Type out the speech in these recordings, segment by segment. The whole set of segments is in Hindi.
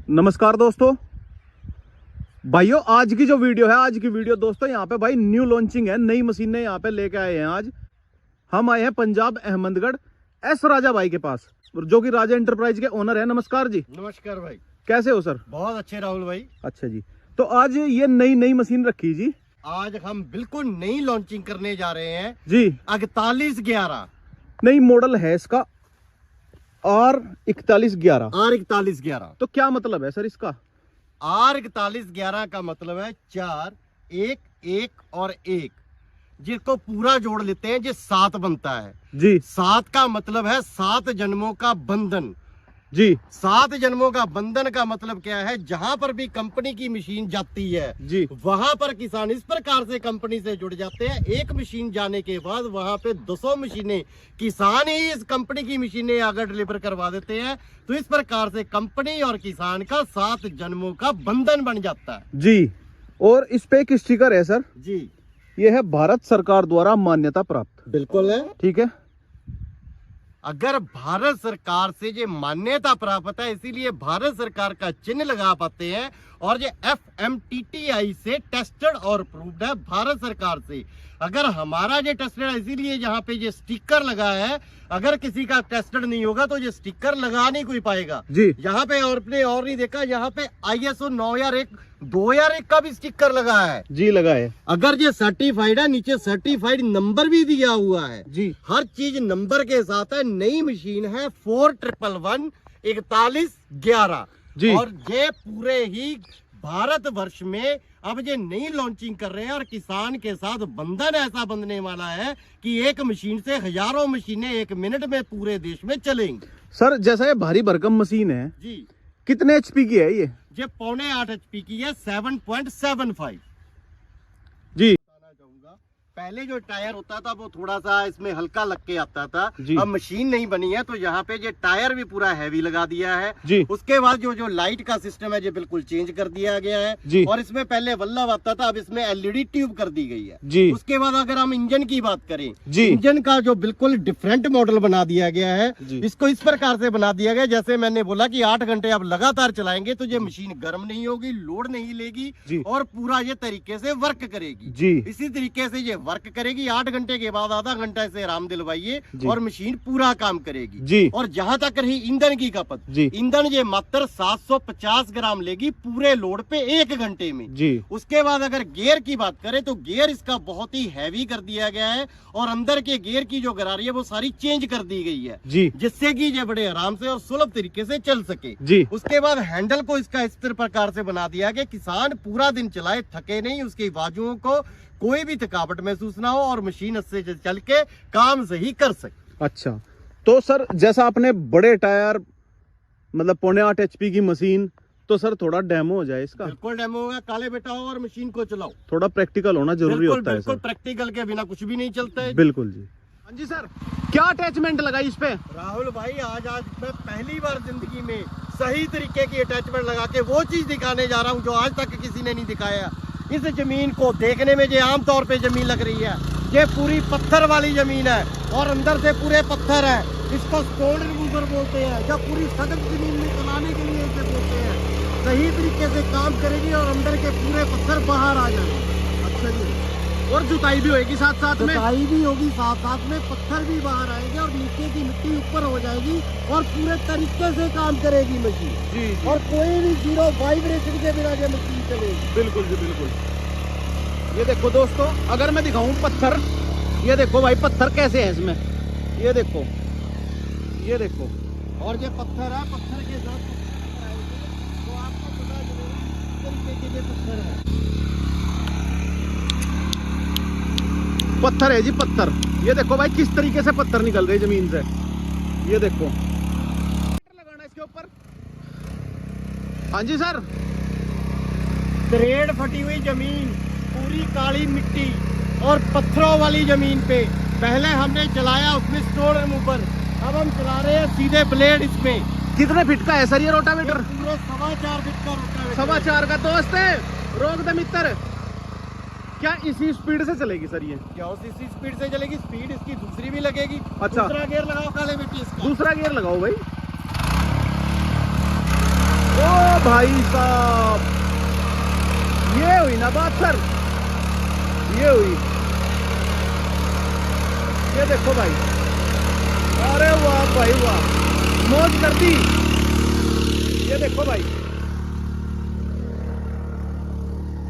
नमस्कार दोस्तों, भाइयों आज की जो वीडियो है, आज की वीडियो दोस्तों यहाँ पे भाई न्यू लॉन्चिंग है, नई मशीनें यहाँ पे लेके आए हैं। आज हम आए हैं पंजाब अहमदगढ़ एस राजा भाई के पास, जो कि राजा एंटरप्राइज के ओनर है। नमस्कार जी। नमस्कार भाई, कैसे हो सर? बहुत अच्छे राहुल भाई। अच्छा जी, तो आज ये नई मशीन रखी जी। आज हम बिल्कुल नई लॉन्चिंग करने जा रहे हैं जी। 4111 नई मॉडल है इसका R4111। तो क्या मतलब है सर इसका? R4111 का मतलब है 4 1 1 और 1, जिसको पूरा जोड़ लेते हैं जो 7 बनता है जी। 7 का मतलब है 7 जन्मों का बंधन जी। 7 जन्मों का बंधन का मतलब क्या है? जहां पर भी कंपनी की मशीन जाती है जी, वहां पर किसान इस प्रकार से कंपनी से जुड़ जाते हैं। एक मशीन जाने के बाद वहां पे 200 मशीनें किसान ही इस कंपनी की मशीनें आगे डिलीवर करवा देते हैं। तो इस प्रकार से कंपनी और किसान का 7 जन्मों का बंधन बन जाता है जी। और इस पे एक स्टिकर है सर जी। ये है भारत सरकार द्वारा मान्यता प्राप्त। बिल्कुल है, ठीक है। अगर भारत सरकार से ये मान्यता प्राप्त है, इसीलिए भारत सरकार का चिन्ह लगा पाते हैं। और ये FMTTI से टेस्टेड और अप्रूव्ड है भारत सरकार से। अगर हमारा ये टेस्टेड है, इसीलिए यहाँ पे ये स्टिकर लगा है। अगर किसी का टेस्टेड नहीं होगा तो ये स्टिकर लगा नहीं कोई पाएगा जी। यहाँ पे और नहीं देखा, यहाँ पे ISO 2001 का भी स्टिकर लगा है जी, लगा है। अगर ये सर्टिफाइड है, नीचे सर्टिफाइड नंबर भी दिया हुआ है जी। हर चीज नंबर के साथ है। नई मशीन है 4111 4111 जी। और ये पूरे ही भारत वर्ष में अब ये नई लॉन्चिंग कर रहे हैं। और किसान के साथ बंधन ऐसा बंधने वाला है कि एक मशीन से हजारों मशीनें 1 मिनट में पूरे देश में चलेंगी। सर जैसा ये भारी भरकम मशीन है, जी, कितने HP की है ये? 8.5 HP की है, 7.75 जी। बताना चाहूंगा, पहले जो टायर होता था वो थोड़ा सा इसमें हल्का लग के आता था। जी। अब मशीन नहीं बनी है तो यहाँ पे ये टायर भी पूरा हैवी लगा दिया है जी। उसके बाद जो लाइट का सिस्टम है ये बिल्कुल चेंज कर दिया गया है जी। और इसमें पहले बल्ब आता था, अब इसमें LED ट्यूब कर दी गई है जी। उसके बाद अगर हम इंजन की बात करें, जी। इंजन का जो बिल्कुल डिफरेंट मॉडल बना दिया गया है। जी। इसको इस प्रकार से बना दिया गया, जैसे मैंने बोला कि 8 घंटे आप लगातार चलाएंगे तो ये मशीन गर्म नहीं होगी, लोड नहीं लेगी जी। और पूरा ये तरीके से वर्क करेगी जी। इसी तरीके से ये वर्क करेगी। 8 घंटे के बाद आधा घंटा से आराम दिलवाइए जी। और मशीन पूरा काम करेगी जी। और जहां तक रही ईंधन की खपत, जी। ईंधन ये मात्र 750 ग्राम लेगी पूरे लोड पे 1 घंटे में जी। उसके बाद अगर गियर की बात करें तो गियर इसका बहुत ही हैवी कर दिया गया है और अंदर के गियर की जो गरारी है वो सारी चेंज कर दी गई है जी। जिससे कि ये बड़े आराम से और सुलभ तरीके से चल सके। जी। उसके बाद हैंडल को इसका इस प्रकार से बना दिया कि किसान पूरा दिन चलाए, थके नहीं, उसके बाजुओं को कोई भी थकावट महसूस ना हो और मशीन से चल के काम सही कर सके। अच्छा, तो सर जैसा आपने बड़े टायर मतलब 8.5 HP की मशीन, तो सर थोड़ा डेमो हो जाए इसका। बिल्कुल डेमो होगा, काले बैठाओ और मशीन को चलाओ। थोड़ा प्रैक्टिकल होना जरूरी होता है बिल्कुल सर। प्रैक्टिकल के बिना कुछ भी नहीं चलता है। बिल्कुल जी। हाँ जी सर, क्या अटैचमेंट लगाई इस पे? राहुल भाई आज मैं पहली बार जिंदगी में सही तरीके की अटैचमेंट लगा के वो चीज दिखाने जा रहा हूँ जो आज तक किसी ने नहीं दिखाया। इस जमीन को देखने में जो आमतौर पे जमीन लग रही है, ये पूरी पत्थर वाली जमीन है और अंदर से पूरे पत्थर है। इसको स्टोन रिमूवर बोलते हैं, जब पूरी सख्त जमीन में चलाने के लिए इसे बोलते हैं। सही तरीके से काम करेगी और अंदर के पूरे पत्थर बाहर आ जाएंगे। अच्छा जी, और जुताई भी होगी साथ साथ में? जुताई भी होगी साथ साथ में, पत्थर भी बाहर आएंगे और नीचे की मिट्टी ऊपर हो जाएगी और पूरे तरीके से काम करेगी मशीन। जी। और कोई भी जीरो वाइब्रेशन के बिना ये मशीन चलेगी। बिल्कुल जी, बिल्कुल। ये देखो दोस्तों, अगर मैं दिखाऊं पत्थर, ये देखो भाई पत्थर कैसे है इसमें, ये देखो, ये देखो। और ये पत्थर है, पत्थर के साथ तो आपको पता चलेगा किस तरीके के ये पत्थर है। पत्थर है जी, पत्थर। ये देखो भाई किस तरीके से पत्थर निकल रहे जमीन से, ये देखो। लगाना इसके ऊपर। हाँ जी सर। दरेड़ फटी हुई जमीन, पूरी काली मिट्टी और पत्थरों वाली जमीन पे पहले हमने चलाया उसमें स्टोन रिमूवर, अब हम चला रहे हैं सीधे ब्लेड। इसमें कितने फीट का है सर ये रोटावेटर? पूरे 4.25 फीट का रोटावेटर। 4.25 का। दोस्त रोक दे मित्र, क्या इसी स्पीड से चलेगी सर ये? क्या इसी स्पीड से चलेगी? स्पीड इसकी दूसरी भी लगेगी। अच्छा। दूसरा गियर लगाओ काले बेटी इसका। दूसरा गियर लगाओ भाई। ओ भाई साहब, ये हुई ना बात सर, ये हुई। ये देखो भाई, अरे वाह भाई वाह, मौज कर दी। ये देखो भाई,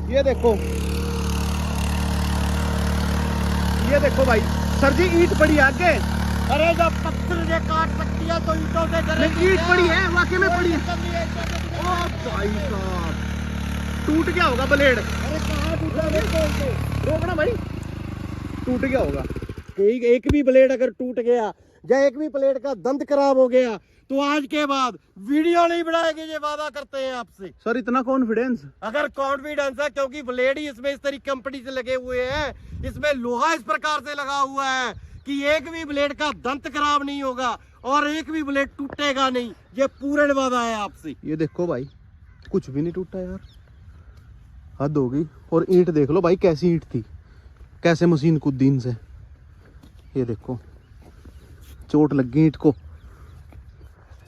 ये देखो, ये देखो भाई सर जी, ईंट पड़ी आगे। अरे जब पत्थर से काट सकती है तो ईंटों से करेगी। ईंट पड़ी है, वाकई में पड़ी है। अरे ओ भाई साहब, टूट गया होगा ब्लेड। कहाँ टूटा? देखो रोकना भाई, टूट गया होगा। एक भी ब्लेड अगर टूट गया या एक भी प्लेट का दंत खराब हो गया तो आज के बाद वीडियो नहीं बनाएंगे, ये वादा करते हैं आपसे। सर इतना कॉन्फिडेंस? अगर कॉन्फिडेंस है, क्योंकि ब्लेड ही इसमें इस तरीके कंपनी से लगे हुए हैं, इसमें लोहा इस प्रकार से लगा हुआ है कि एक भी ब्लेड का दंत खराब नहीं होगा और एक भी ब्लेड टूटेगा नहीं। ये पूर्ण वादा है आपसे। ये देखो भाई, कुछ भी नहीं टूटा यार, हद हो गई। और ईंट देख लो भाई, कैसी ईंट थी, कैसे मशीन कूद दी इनसे। ये देखो, चोट लग गई ईंट को।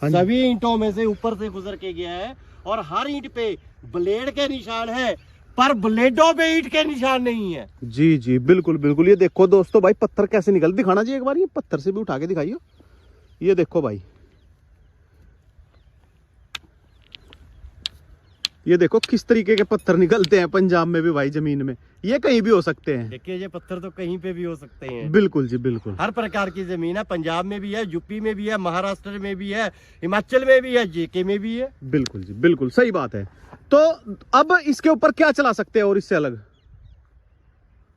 सभी ईंटों में से ऊपर से गुजर के गया है और हर ईंट पे ब्लेड के निशान है, पर ब्लेडों पे ईंट के निशान नहीं है। जी जी बिल्कुल बिल्कुल। ये देखो दोस्तों भाई, पत्थर कैसे निकल, दिखाना जी एक बार, ये पत्थर से भी उठा के दिखाइए। ये देखो भाई, ये देखो किस तरीके के पत्थर निकलते हैं पंजाब में भी भाई, जमीन में। ये कहीं भी हो सकते हैं। देखिए, ये पत्थर तो कहीं पे भी हो सकते हैं। बिल्कुल जी बिल्कुल। हर प्रकार की जमीन है, पंजाब में भी है, यूपी में भी है, महाराष्ट्र में भी है, हिमाचल में भी है, जेके में भी है। बिल्कुल जी बिल्कुल, सही बात है। तो अब इसके ऊपर क्या चला सकते हैं और इससे अलग?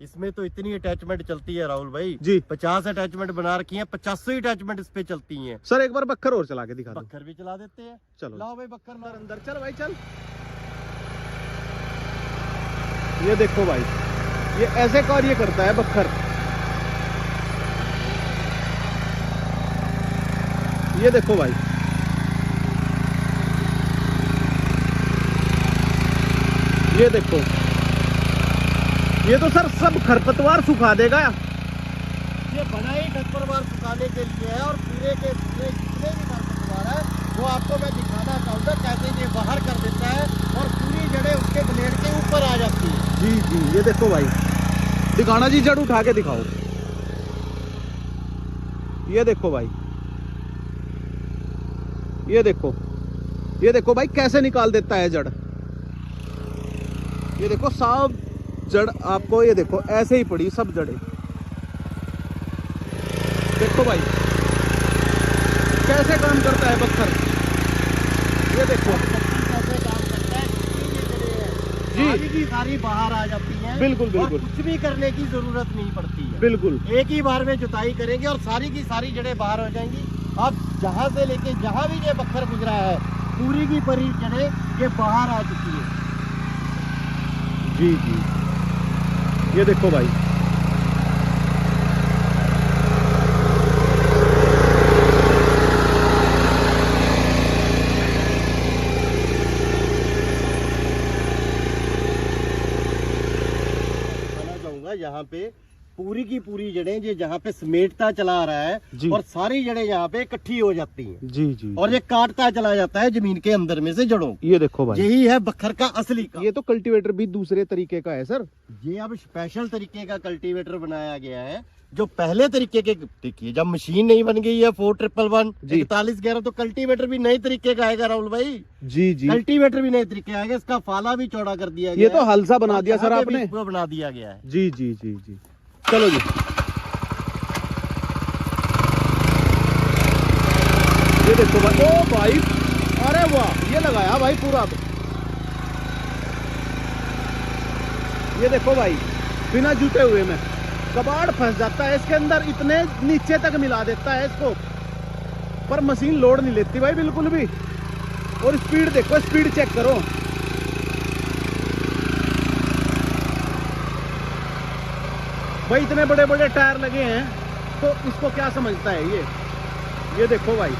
इसमें तो इतनी अटैचमेंट चलती है राहुल भाई जी, 50 अटैचमेंट बना रखी हैं, 50 अटैचमेंट इस पे चलती हैं। सर एक बार बक्खर और चला के दिखा दो। बक्खर भी चला देते हैं। चलो लाओ भाई बक्खर मार। अंदर चल भाई, चल। ये देखो भाई, ये ऐसे कार्य करता है बक्खर। ये देखो भाई, ये देखो, ये तो सर सब खरपतवार सुखा देगा। ये बना ही खरपतवार सुखाने के लिए है और पूरे के पूरे जितने भी खरपतवार है वो आपको मैं दिखाना चाहूँगा कैसे ये बाहर कर देता है और पूरी जड़ें उसके ब्लेड के ऊपर आ जाती है। जी जी, ये देखो भाई, दिखाना जी, जड़ उठा के दिखाओ। ये देखो भाई, ये देखो, ये देखो भाई कैसे निकाल देता है जड़। ये देखो सब जड़ आपको, ये देखो ऐसे ही पड़ी सब जड़ें। देखो भाई कैसे काम करता है बक्खर। ये देखो कैसे काम करता है, जी। सारी की सारी बाहर आ जाती है। बिल्कुल और बिल्कुल कुछ भी करने की जरूरत नहीं पड़ती है। बिल्कुल। एक ही बार में जुताई करेंगे और सारी की सारी जड़ें बाहर हो जाएंगी। अब जहां से लेके जहां भी ये बक्खर गुजरा है, पूरी की पूरी जड़ें ये बाहर आ चुकी है। जी जी, ये देखो भाई, यहाँ पे पूरी की पूरी जड़ें ये जहाँ पे समेटता चला आ रहा जी। है और सारी जड़ें यहाँ पे इकट्ठी हो जाती हैं जी जी, और ये काटता चला जाता है जमीन के अंदर में से जड़ों। ये देखो भाई, यही है बक्खर का असली काम। ये तो कल्टीवेटर भी दूसरे तरीके का है सर। ये अब स्पेशल तरीके का कल्टीवेटर बनाया गया है। जो पहले तरीके के, देखिए जब मशीन नहीं बन गई है 4111 4111, तो कल्टीवेटर भी नए तरीके का आएगा राहुल भाई। जी जी, कल्टीवेटर भी नए तरीके आएगा। इसका फाला भी चौड़ा कर दिया गया। ये तो हलसा बना दिया सर आपने। इसको बना दिया गया है। जी जी जी जी, चलो जी। ये देखो भाई, ओ भाई, अरे वाह, ये लगाया भाई पूरा। ये देखो भाई, बिना जूते हुए में कबाड़ फंस जाता है इसके अंदर, इतने नीचे तक मिला देता है इसको, पर मशीन लोड नहीं लेती भाई बिल्कुल भी। और स्पीड देखो, स्पीड चेक करो। भाई इतने बड़े बड़े टायर लगे हैं तो इसको क्या समझता है ये देखो भाई,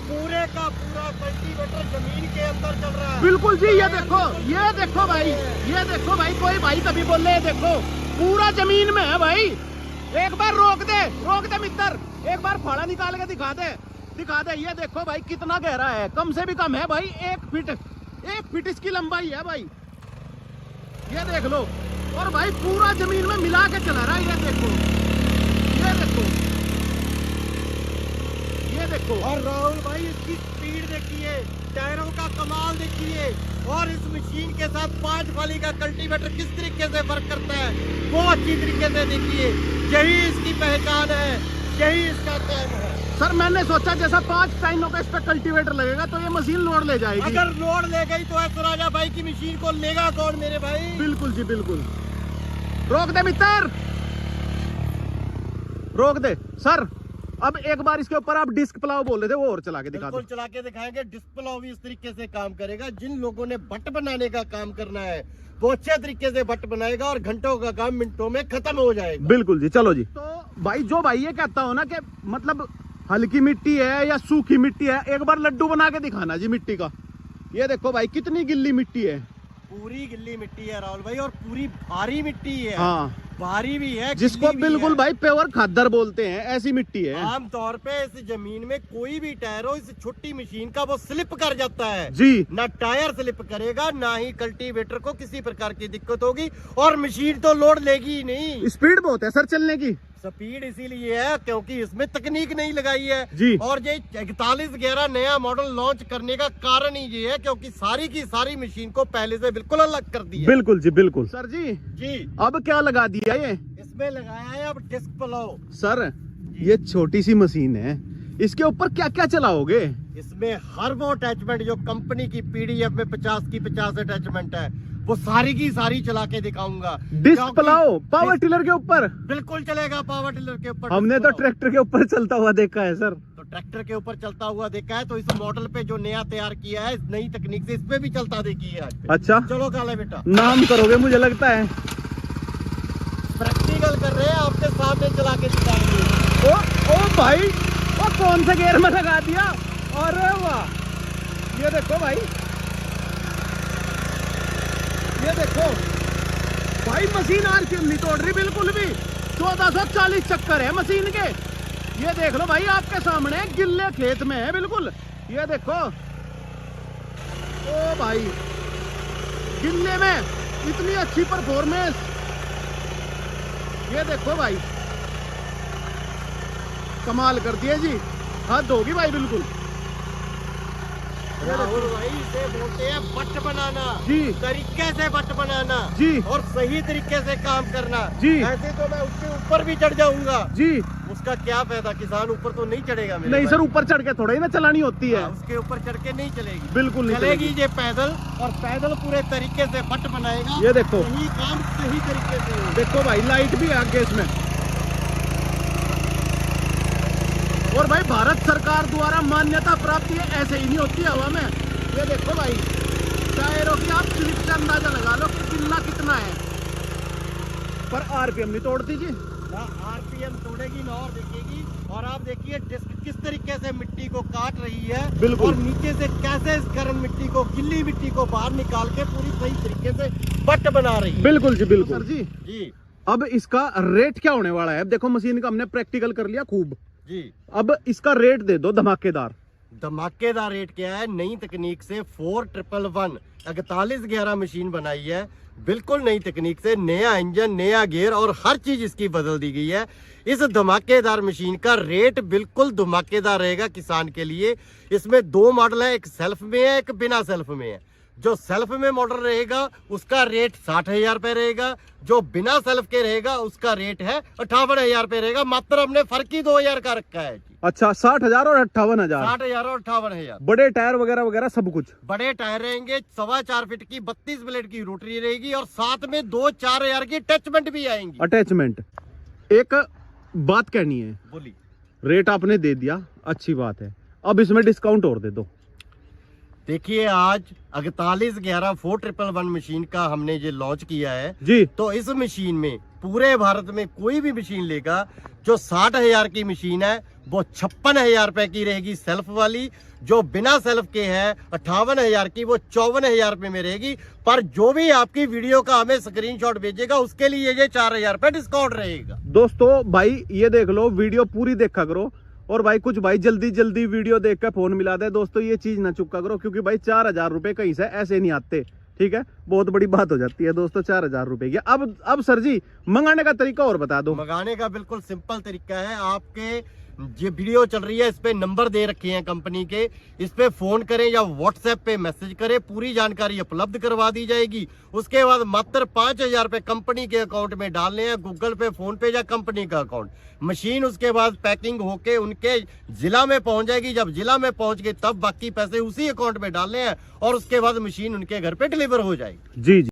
पूरे का पूरा कल्टीवेटर जमीन के अंदर चल रहा है। बिल्कुल जी। ये देखो भाई, ये देखो भाई, कोई भाई तभी बोल रहे, देखो पूरा जमीन में है भाई। एक बार रोक रोक दे मित्र, एक बार फाड़ा निकाल के दिखा दे, दिखा दे। ये देखो भाई कितना गहरा है, कम से भी कम है भाई 1 फीट इसकी लंबाई है भाई, ये देख लो। और भाई पूरा जमीन में मिला के चला रहा है, ये देखो, ये देखो, ये देखो। और राहुल भाई इसकी स्पीड देखिए, टायरों का कमाल देखिए, और इस मशीन के साथ 5 वाली का कल्टीवेटर किस तरीके से वर्क करता है वो अच्छी तरीके से देखिए। यही इसकी पहचान है, यही इसका काम है। सर मैंने सोचा जैसा 5 टाइनों का इस पे कल्टीवेटर लगेगा तो ये मशीन लोड ले जाएगी। अगर लोड ले गई तो ऐसा राजा भाई की मशीन को लेगा कौन मेरे भाई? बिल्कुल जी बिल्कुल। रोक दे मित्र, रोक दे। सर अब एक बार इसके ऊपर आप डिस्क प्लाव बोल रहे थे, वो और चला के दिखा दो। बिल्कुल चला के दिखाएंगे। डिस्प्ले भी इस तरीके से काम करेगा। जिन लोगों ने बट बनाने का काम करना है वो अच्छे तरीके से बट बनाएगा और घंटों का काम मिनटों में खत्म हो जाएगा। बिल्कुल जी, चलो जी। तो भाई जो भाई ये कहता हो ना कि मतलब हल्की मिट्टी है या सूखी मिट्टी है, एक बार लड्डू बना के दिखाना जी मिट्टी का। ये देखो भाई कितनी गिल्ली मिट्टी है, पूरी गिल्ली मिट्टी है राहुल भाई, और पूरी भारी मिट्टी है। हाँ भारी भी है, जिसको गिल्ली भी बिल्कुल है। भाई प्योर खादर बोलते हैं, ऐसी मिट्टी है। आम तौर पे इस जमीन में कोई भी टायर हो, इस छोटी मशीन का वो स्लिप कर जाता है जी। ना टायर स्लिप करेगा, ना ही कल्टीवेटर को किसी प्रकार की दिक्कत होगी, और मशीन तो लोड लेगी ही नहीं। स्पीड बहुत है सर चलने की। स्पीड इसीलिए है क्योंकि इसमें तकनीक नहीं लगाई है जी। और ये 4111 नया मॉडल लॉन्च करने का कारण ही ये है क्योंकि सारी की सारी मशीन को पहले से बिल्कुल अलग कर दिया। बिल्कुल जी बिल्कुल। सर जी जी अब क्या लगा दिया ये? इसमें लगाया है अब डिस्क प्लाव। सर ये छोटी सी मशीन है, इसके ऊपर क्या क्या चलाओगे? इसमें हर वो अटैचमेंट जो कंपनी की पीडीएफ में 50 की 50 अटैचमेंट है वो सारी की सारी चला के दिखाऊंगा। डिस्क क्योंकि प्लाव पावर टिलर के ऊपर? बिल्कुल चलेगा पावर टिलर के ऊपर। हमने तो ट्रैक्टर के ऊपर चलता हुआ देखा है सर। तो ट्रैक्टर के ऊपर चलता हुआ देखा है, तो इस मॉडल पे जो नया तैयार किया है इस नई तकनीक से इस पे भी चलता देखिए आज पे। अच्छा चलो काले बेटा नाम करोगे मुझे लगता है। प्रैक्टिकल कर रहे हैं, आपके सामने चला के दिखाएंगे। ओ भाई वो कौन से गेयर में लगा दिया? अरे वाह, ये देखो भाई, ये देखो भाई मशीन आरपीएम नहीं तोड़ रही बिल्कुल भी। 1440 चक्कर है मशीन के। ये देख लो भाई आपके सामने गिल्ले खेत में है बिल्कुल। ये देखो ओ भाई गिल्ले में इतनी अच्छी परफॉर्मेंस। ये देखो भाई कमाल कर दिए जी, हद होगी भाई बिल्कुल। राहुल भाई इसे बोलते हैं बट बनाना जी। तरीके से बट बनाना जी और सही तरीके से काम करना जी। ऐसे तो मैं उसके ऊपर भी चढ़ जाऊंगा जी। उसका क्या फायदा? किसान ऊपर तो नहीं चढ़ेगा मेरे नहीं भाई। सर ऊपर चढ़ के थोड़ा ही ना चलानी होती है। हाँ, उसके ऊपर चढ़ के नहीं चलेगी, बिल्कुल नहीं चलेगी ये पैदल, और पैदल पूरे तरीके से बट बनाएगा। ये देखो सही काम सही तरीके से होगा। देखो भाई लाइट भी है आगे इसमें। और भाई भारत सरकार द्वारा मान्यता प्राप्त है, ऐसे ही नहीं होती हवा में। ये देखो भाई टायरों की आप स्लिप से अंदाजा लगा लो कि गिल्ला कितना है, पर आरपीएम नहीं तोड़ती जी ना आरपीएम तोड़ेगी ना और देखेगी। और आप देखिए डिस्क किस तरीके से मिट्टी को काट रही है बिल्कुल। और नीचे से कैसे इस गर्म मिट्टी को, गिल्ली मिट्टी को बाहर निकाल के पूरी सही तरीके से बट बना रही है। बिल्कुल जी बिल्कुल। सर जी जी अब इसका रेट क्या होने वाला है? अब देखो मशीन का हमने प्रैक्टिकल कर लिया खूब, जी अब इसका रेट दे दो धमाकेदार। धमाकेदार रेट क्या है? नई तकनीक से 4111 4111 मशीन बनाई है, बिल्कुल नई तकनीक से, नया इंजन, नया गियर और हर चीज इसकी बदल दी गई है। इस धमाकेदार मशीन का रेट बिल्कुल धमाकेदार रहेगा किसान के लिए। इसमें 2 मॉडल है, एक सेल्फ में है एक बिना सेल्फ में है। जो सेल्फ में मॉडल रहेगा उसका रेट 60,000 रुपए रहेगा, जो बिना सेल्फ के रहेगा उसका रेट है 58,000 रुपए रहेगा। मात्र हमने फर्क ही 2,000 का रखा है। अच्छा 60,000 और 58,000। 60,000 और 58,000। बड़े टायर वगैरह वगैरह सब कुछ? बड़े टायर रहेंगे, 4.25 फीट की 32 ब्लेड की रोटरी रहेगी और साथ में 2-4 हजार की अटैचमेंट भी आएंगी। अटैचमेंट। एक बात कहनी है, बोली। रेट आपने दे दिया, अच्छी बात है, अब इसमें डिस्काउंट और दे दो। देखिए आज 4111 4111 मशीन का हमने ये लॉन्च किया है जी। तो इस मशीन में पूरे भारत में कोई भी मशीन लेगा, जो 60,000 की मशीन है वो 56,000 रुपए की रहेगी सेल्फ वाली, जो बिना सेल्फ के है 58,000 की वो 54,000 रुपए में रहेगी। पर जो भी आपकी वीडियो का हमें स्क्रीनशॉट भेजेगा उसके लिए ये 4,000 रुपए डिस्काउंट रहेगा। दोस्तों भाई ये देख लो, वीडियो पूरी देखा करो। और भाई कुछ भाई जल्दी जल्दी वीडियो देख कर फोन मिला दे, दोस्तों ये चीज ना चुका करो, क्योंकि भाई 4,000 रुपए कहीं से ऐसे नहीं आते, ठीक है। बहुत बड़ी बात हो जाती है दोस्तों 4,000 रुपए की। अब सर जी मंगाने का तरीका और बता दो। मंगाने का बिल्कुल सिंपल तरीका है। आपके ये वीडियो चल रही है, इस पे नंबर दे रखे हैं कंपनी के, इस पे फोन करें या व्हाट्सएप पे मैसेज करें, पूरी जानकारी उपलब्ध करवा दी जाएगी। उसके बाद मात्र 5,000 रुपए कंपनी के अकाउंट में डालने हैं, गूगल पे, फोन पे या कंपनी का अकाउंट। मशीन उसके बाद पैकिंग होके उनके जिला में पहुंच जाएगी। जब जिला में पहुंच गई तब बाकी पैसे उसी अकाउंट में डालने हैं और उसके बाद मशीन उनके घर पे डिलीवर हो जाएगी। जी जी।